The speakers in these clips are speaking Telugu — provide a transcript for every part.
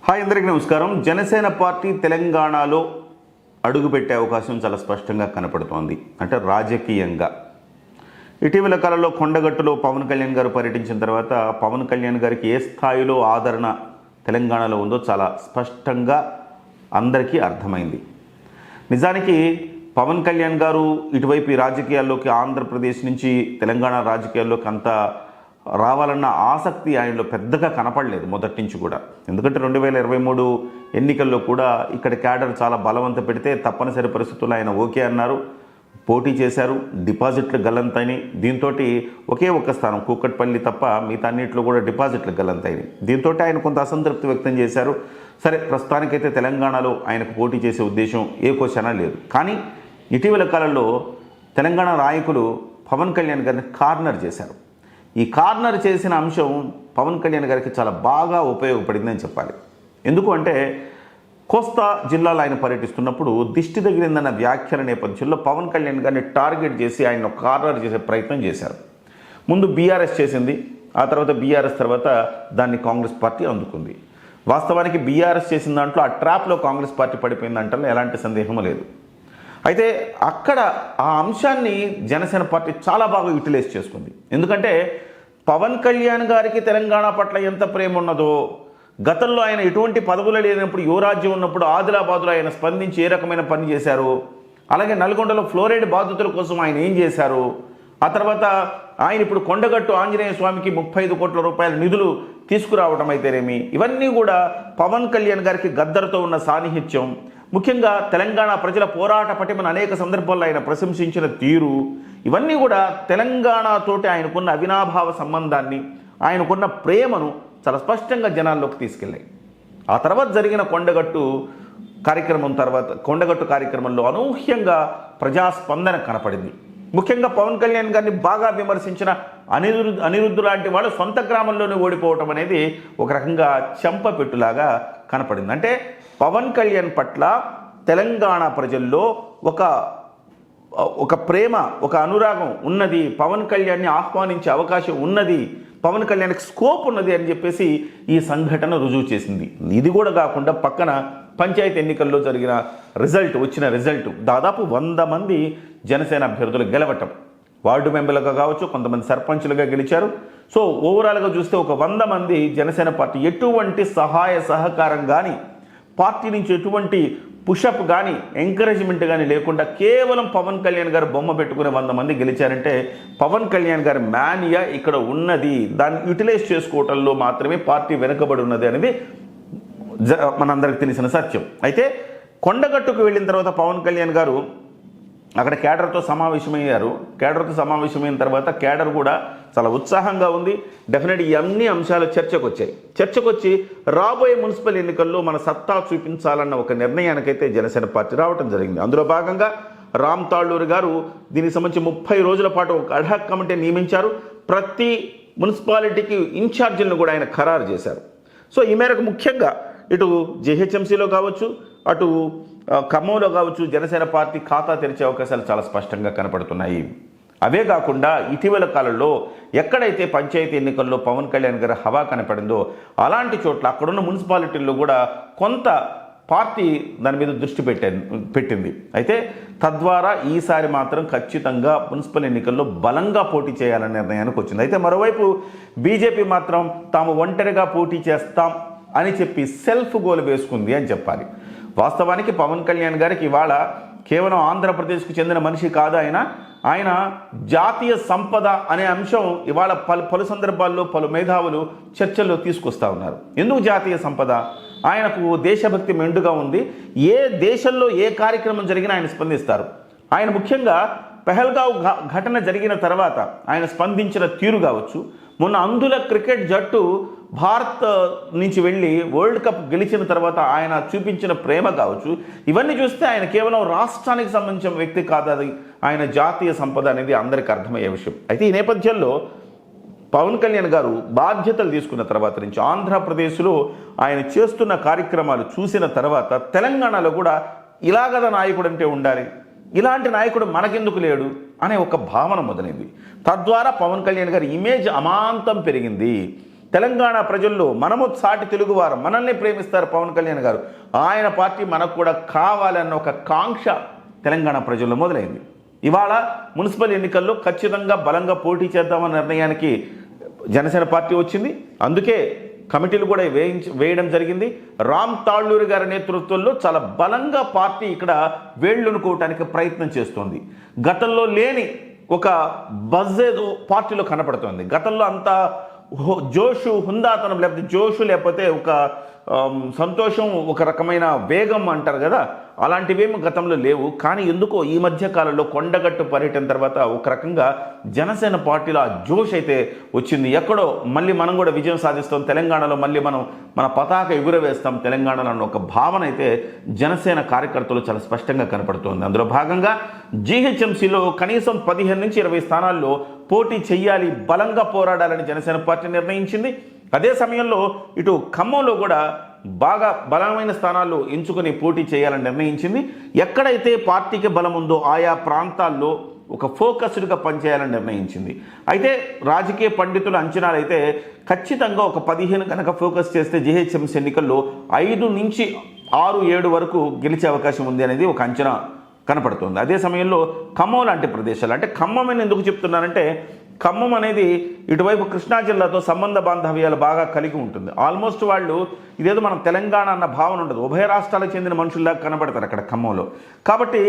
హాయ్ అందరికీ నమస్కారం. జనసేన పార్టీ తెలంగాణలో అడుగుపెట్టే అవకాశం చాలా స్పష్టంగా కనపడుతోంది. అంటే రాజకీయంగా ఇటీవల కాలంలో కొండగట్టులో పవన్ కళ్యాణ్ గారు పర్యటించిన తర్వాత పవన్ కళ్యాణ్ గారికి ఏ స్థాయిలో ఆదరణ తెలంగాణలో ఉందో చాలా స్పష్టంగా అందరికీ అర్థమైంది. నిజానికి పవన్ కళ్యాణ్ గారు ఇటువైపు ఈ రాజకీయాల్లోకి ఆంధ్రప్రదేశ్ నుంచి తెలంగాణ రాజకీయాల్లోకి అంత రావాలన్న ఆసక్తి ఆయనలో పెద్దగా కనపడలేదు మొదటి నుంచి కూడా. ఎందుకంటే 2023 ఎన్నికల్లో కూడా ఇక్కడ క్యాడర్ చాలా బలవంత పెడితే తప్పనిసరి పరిస్థితుల్లో ఆయన ఓకే అన్నారు, పోటీ చేశారు, డిపాజిట్లు గల్లంతైనాయి. దీంతో ఒకే ఒక్క స్థానం కూకట్పల్లి తప్ప మిగతా అన్నింటిలో కూడా డిపాజిట్లు గల్లంతైనాయి. దీంతో ఆయన కొంత అసంతృప్తి వ్యక్తం చేశారు. సరే, ప్రస్తుతానికైతే తెలంగాణలో ఆయనకు పోటీ చేసే ఉద్దేశం ఏ క్వశ్చన్ లేదు. కానీ ఇటీవల కాలంలో తెలంగాణ నాయకులు పవన్ కళ్యాణ్ గారిని కార్నర్ చేశారు. ఈ కార్నర్ చేసిన అంశం పవన్ కళ్యాణ్ గారికి చాలా బాగా ఉపయోగపడిందని చెప్పాలి. ఎందుకు అంటే కోస్తా జిల్లాలో ఆయన పర్యటిస్తున్నప్పుడు దిష్టి తగిలిందన్న వ్యాఖ్యల నేపథ్యంలో పవన్ కళ్యాణ్ గారిని టార్గెట్ చేసి ఆయన కార్నర్ చేసే ప్రయత్నం చేశారు. ముందు బీఆర్ఎస్ చేసింది, ఆ తర్వాత బీఆర్ఎస్ తర్వాత దాన్ని కాంగ్రెస్ పార్టీ అందుకుంది. వాస్తవానికి బీఆర్ఎస్ చేసిన దాంట్లో ఆ ట్రాప్లో కాంగ్రెస్ పార్టీ పడిపోయిందంటే ఎలాంటి సందేహం లేదు. అయితే అక్కడ ఆ అంశాన్ని జనసేన పార్టీ చాలా బాగా యూటిలైజ్ చేసుకుంది. ఎందుకంటే పవన్ కళ్యాణ్ గారికి తెలంగాణ పట్ల ఎంత ప్రేమ ఉన్నదో, గతంలో ఆయన ఎటువంటి పదవులు లేనప్పుడు యువరాజ్యం ఉన్నప్పుడు ఆదిలాబాద్లో ఆయన స్పందించి ఏ రకమైన పని చేశారు, అలాగే నల్గొండలో ఫ్లోరైడ్ బాధితుల కోసం ఆయన ఏం చేశారు, ఆ తర్వాత ఆయన ఇప్పుడు కొండగట్టు ఆంజనేయ స్వామికి 35 కోట్ల రూపాయల నిధులు తీసుకురావడం అయితేనేమి, ఇవన్నీ కూడా పవన్ కళ్యాణ్ గారికి గద్దర్తో ఉన్న సాన్నిహిత్యం, ముఖ్యంగా తెలంగాణ ప్రజల పోరాట పటిమను అనేక సందర్భాల్లో ఆయన ప్రశంసించిన తీరు, ఇవన్నీ కూడా తెలంగాణతోటి ఆయనకున్న అవినాభావ సంబంధాన్ని, ఆయనకున్న ప్రేమను చాలా స్పష్టంగా జనాల్లోకి తీసుకెళ్ళాయి. ఆ తర్వాత జరిగిన కొండగట్టు కార్యక్రమంలో అనూహ్యంగా ప్రజాస్పందన కనపడింది. ముఖ్యంగా పవన్ కళ్యాణ్ గారిని బాగా విమర్శించిన అనిరుద్ధు లాంటి వాళ్ళు సొంత గ్రామంలోనే ఓడిపోవటం అనేది ఒక రకంగా చెంపపెట్టులాగా కనపడింది. అంటే పవన్ కళ్యాణ్ పట్ల తెలంగాణ ప్రజల్లో ఒక ప్రేమ, ఒక అనురాగం ఉన్నది, పవన్ కళ్యాణ్ని ఆహ్వానించే అవకాశం ఉన్నది, పవన్ కళ్యాణ్కి స్కోప్ ఉన్నది అని చెప్పేసి ఈ సంఘటన రుజువు చేసింది. ఇది కూడా కాకుండా పక్కన పంచాయతీ ఎన్నికల్లో వచ్చిన రిజల్ట్ దాదాపు 100 మంది జనసేన అభ్యర్థులు గెలవటం, వార్డు మెంబర్లుగా కావచ్చు, కొంతమంది సర్పంచులుగా గెలిచారు. సో ఓవరాల్గా చూస్తే ఒక 100 మంది జనసేన పార్టీ ఎటువంటి సహాయ సహకారం కానీ, పార్టీ నుంచి ఎటువంటి పుషప్ కానీ, ఎంకరేజ్మెంట్ కానీ లేకుండా కేవలం పవన్ కళ్యాణ్ గారు బొమ్మ పెట్టుకునే 100 మంది గెలిచారంటే పవన్ కళ్యాణ్ గారి మానియా ఇక్కడ ఉన్నది, దాన్ని యూటిలైజ్ చేసుకోవటంలో మాత్రమే పార్టీ వెనుకబడి ఉన్నది అనేది మనందరికి తెలిసిన సత్యం. అయితే కొండగట్టుకు వెళ్ళిన తర్వాత పవన్ కళ్యాణ్ గారు అక్కడ క్యాడర్తో సమావేశమయ్యారు. క్యాడర్తో సమావేశమైన తర్వాత క్యాడర్ కూడా చాలా ఉత్సాహంగా ఉంది. డెఫినెట్ ఈ అన్ని అంశాలు చర్చకొచ్చి రాబోయే మున్సిపల్ ఎన్నికల్లో మన సత్తా చూపించాలన్న ఒక నిర్ణయానికైతే జనసేన పార్టీ రావడం జరిగింది. అందులో భాగంగా రామ్ తాళ్ళూరు గారు దీనికి సంబంధించి 30 రోజుల పాటు ఒక అడ్హాక్ కమిటీ నియమించారు. ప్రతి మున్సిపాలిటీకి ఇన్ఛార్జీలను కూడా ఆయన ఖరారు చేశారు. సో ఈ మేరకు ముఖ్యంగా ఇటు జెహెచ్ఎంసీలో కావచ్చు, అటు ఖమ్మంలో కావచ్చు జనసేన పార్టీ ఖాతా తెరిచే అవకాశాలు చాలా స్పష్టంగా కనపడుతున్నాయి. అవే కాకుండా ఇటీవల కాలంలో ఎక్కడైతే పంచాయతీ ఎన్నికల్లో పవన్ కళ్యాణ్ గారి హవా కనపడిందో అలాంటి చోట్ల అక్కడున్న మున్సిపాలిటీల్లో కూడా కొంత పార్టీ దాని మీద దృష్టి పెట్టింది. అయితే తద్వారా ఈసారి మాత్రం ఖచ్చితంగా మున్సిపల్ ఎన్నికల్లో బలంగా పోటీ చేయాలనే నిర్ణయానికి వచ్చింది. అయితే మరోవైపు బీజేపీ మాత్రం తాము ఒంటరిగా పోటీ చేస్తాం అని చెప్పి సెల్ఫ్ గోల్ వేసుకుంది అని చెప్పాలి. వాస్తవానికి పవన్ కళ్యాణ్ గారికి ఇవాళ కేవలం ఆంధ్రప్రదేశ్కు చెందిన మనిషి కాదు, ఆయన జాతీయ సంపద అనే అంశం ఇవాళ పలు సందర్భాల్లో పలు మేధావులు చర్చల్లో తీసుకొస్తా ఉన్నారు. ఎందుకు జాతీయ సంపద? ఆయనకు దేశభక్తి మెండుగా ఉంది. ఏ దేశంలో ఏ కార్యక్రమం జరిగినా ఆయన స్పందిస్తారు. ఆయన ముఖ్యంగా పెహల్గావ్ ఘటన జరిగిన తర్వాత ఆయన స్పందించిన తీరు కావచ్చు, మొన్న అందుల క్రికెట్ జట్టు భారత్ నుంచి వెళ్ళి వరల్డ్ కప్ గెలిచిన తర్వాత ఆయన చూపించిన ప్రేమ కావచ్చు, ఇవన్నీ చూస్తే ఆయన కేవలం రాష్ట్రానికి సంబంధించిన వ్యక్తి కాదు, అది ఆయన జాతీయ సంపద అనేది అందరికీ అర్థమయ్యే విషయం. అయితే ఈ నేపథ్యంలో పవన్ కళ్యాణ్ గారు బాధ్యతలు తీసుకున్న తర్వాత నుంచి ఆంధ్రప్రదేశ్లో ఆయన చేస్తున్న కార్యక్రమాలు చూసిన తర్వాత తెలంగాణలో కూడా ఇలాగద నాయకుడు అంటే ఉండాలి, ఇలాంటి నాయకుడు మనకెందుకు లేడు అనే ఒక భావన మొదలైంది. తద్వారా పవన్ కళ్యాణ్ గారి ఇమేజ్ అమాంతం పెరిగింది. తెలంగాణ ప్రజల్లో మనము సాటి తెలుగువారు, మనల్ని ప్రేమిస్తారు పవన్ కళ్యాణ్ గారు, ఆయన పార్టీ మనకు కూడా కావాలన్న ఒక కాంక్ష తెలంగాణ ప్రజల్లో మొదలైంది. ఇవాళ మున్సిపల్ ఎన్నికల్లో ఖచ్చితంగా బలంగా పోటీ చేద్దామన్న నిర్ణయానికి జనసేన పార్టీ వచ్చింది. అందుకే కమిటీలు కూడా వేయడం జరిగింది. రామ్ తాళ్ళూరి గారి నేతృత్వంలో చాలా బలంగా పార్టీ ఇక్కడ వేళ్ళునుకోవటానికి ప్రయత్నం చేస్తోంది. గతంలో లేని ఒక బజ్ ఏదో పార్టీలో కనపడుతోంది. గతంలో అంత జోషు, హుందాతనం, లేకపోతే జోషు, లేకపోతే ఒక సంతోషం, ఒక రకమైన వేగం అంటారు కదా, అలాంటివేమీ గతంలో లేవు. కానీ ఎందుకో ఈ మధ్య కాలంలో కొండగట్టు పర్యటన తర్వాత ఒక రకంగా జనసేన పార్టీలో ఆ జోష్ అయితే వచ్చింది. ఎక్కడో మళ్ళీ మనం కూడా విజయం సాధిస్తాం, తెలంగాణలో మళ్ళీ మనం మన పతాక ఎగురవేస్తాం తెలంగాణలో అన్న ఒక భావన అయితే జనసేన కార్యకర్తలు చాలా స్పష్టంగా కనపడుతోంది. అందులో భాగంగా జీహెచ్ఎంసీలో కనీసం 15 నుంచి 20 స్థానాల్లో పోటీ చెయ్యాలి, బలంగా పోరాడాలని జనసేన పార్టీ నిర్ణయించింది. అదే సమయంలో ఇటు ఖమ్మంలో కూడా బాగా బలమైన స్థానాల్లో ఎంచుకుని పోటీ చేయాలని నిర్ణయించింది. ఎక్కడైతే పార్టీకి బలం ఉందో ఆయా ప్రాంతాల్లో ఒక ఫోకస్డ్గా పనిచేయాలని నిర్ణయించింది. అయితే రాజకీయ పండితుల అంచనాలు అయితే ఖచ్చితంగా ఒక 15 కనుక ఫోకస్ చేస్తే జీహెచ్ఎంసీ ఎన్నికల్లో 5 నుంచి 6, 7 వరకు గెలిచే అవకాశం ఉంది అనేది ఒక అంచనా కనపడుతుంది. అదే సమయంలో ఖమ్మం లాంటి ప్రదేశాలు, అంటే ఖమ్మం అని ఎందుకు చెప్తున్నానంటే ఖమ్మం అనేది ఇటువైపు కృష్ణా జిల్లాతో సంబంధ బాంధవ్యాలు బాగా కలిగి ఉంటుంది. ఆల్మోస్ట్ వాళ్ళు ఇదేదో మనం తెలంగాణ అన్న భావన ఉండదు, ఉభయ రాష్ట్రాలకు చెందిన మనుషుల్లాగా కనబడతారు అక్కడ ఖమ్మంలో. కాబట్టి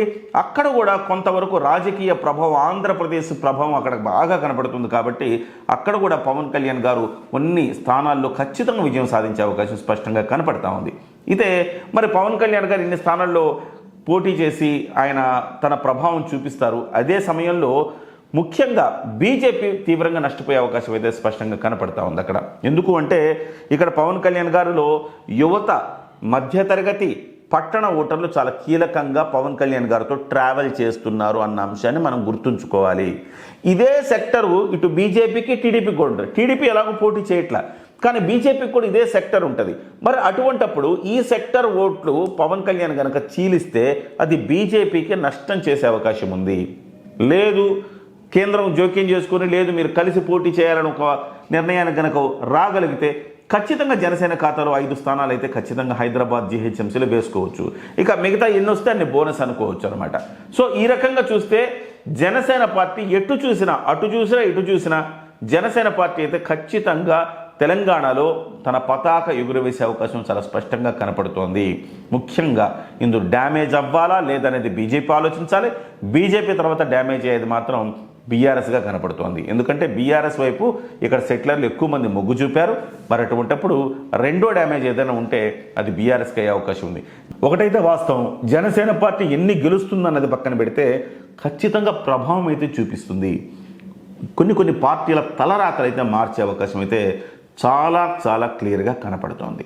అక్కడ కూడా కొంతవరకు రాజకీయ ప్రభావం, ఆంధ్రప్రదేశ్ ప్రభావం అక్కడ బాగా కనబడుతుంది. కాబట్టి అక్కడ కూడా పవన్ కళ్యాణ్ గారు కొన్ని స్థానాల్లో ఖచ్చితంగా విజయం సాధించే అవకాశం స్పష్టంగా కనపడతా ఉంది. అయితే మరి పవన్ కళ్యాణ్ గారు ఇన్ని స్థానాల్లో పోటీ చేసి ఆయన తన ప్రభావం చూపిస్తారు. అదే సమయంలో ముఖ్యంగా బీజేపీ తీవ్రంగా నష్టపోయే అవకాశం అయితే స్పష్టంగా కనపడతా ఉంది అక్కడ. ఎందుకు అంటే ఇక్కడ పవన్ కళ్యాణ్ గారిలో యువత, మధ్యతరగతి, పట్టణ ఓటర్లు చాలా కీలకంగా పవన్ కళ్యాణ్ గారితో ట్రావెల్ చేస్తున్నారు అన్న అంశాన్ని మనం గుర్తుంచుకోవాలి. ఇదే సెక్టరు ఇటు బీజేపీకి, టీడీపీకి కూడా ఉంటుంది. టీడీపీ ఎలాగో పోటీ చేయట్లా, కానీ బీజేపీకి కూడా ఇదే సెక్టర్ ఉంటుంది. మరి అటువంటప్పుడు ఈ సెక్టర్ ఓట్లు పవన్ కళ్యాణ్ కనుక చీలిస్తే అది బీజేపీకి నష్టం చేసే అవకాశం ఉంది. లేదు కేంద్రం జోక్యం చేసుకుని, లేదు మీరు కలిసి పోటీ చేయాలని ఒక నిర్ణయానికి కనుక రాగలిగితే ఖచ్చితంగా జనసేన ఖాతాలో 5 స్థానాలు అయితే ఖచ్చితంగా హైదరాబాద్ జీహెచ్ఎంసీలో వేసుకోవచ్చు. ఇక మిగతా ఎన్ని వస్తే అన్ని బోనస్ అనుకోవచ్చు అనమాట. సో ఈ రకంగా చూస్తే జనసేన పార్టీ ఎటు చూసినా, అటు చూసినా ఇటు చూసినా జనసేన పార్టీ అయితే ఖచ్చితంగా తెలంగాణలో తన పతాక ఎగురవేసే అవకాశం చాలా స్పష్టంగా కనపడుతోంది. ముఖ్యంగా ఇందులో డ్యామేజ్ అవ్వాలా లేదనేది బీజేపీ ఆలోచించాలి. బీజేపీ తర్వాత డ్యామేజ్ అయ్యేది మాత్రం బీఆర్ఎస్గా కనపడుతోంది. ఎందుకంటే బీఆర్ఎస్ వైపు ఇక్కడ సెటిలర్లు ఎక్కువ మంది మొగ్గు చూపారు. మరి అటువంటప్పుడు రెండో డ్యామేజ్ ఏదైనా ఉంటే అది బీఆర్ఎస్కి అయ్యే అవకాశం ఉంది. ఒకటైతే వాస్తవం, జనసేన పార్టీ ఎన్ని గెలుస్తుందన్నది పక్కన పెడితే ఖచ్చితంగా ప్రభావం అయితే చూపిస్తుంది. కొన్ని పార్టీల తలరాతలు అయితే మార్చే అవకాశం అయితే చాలా క్లియర్గా కనపడుతోంది.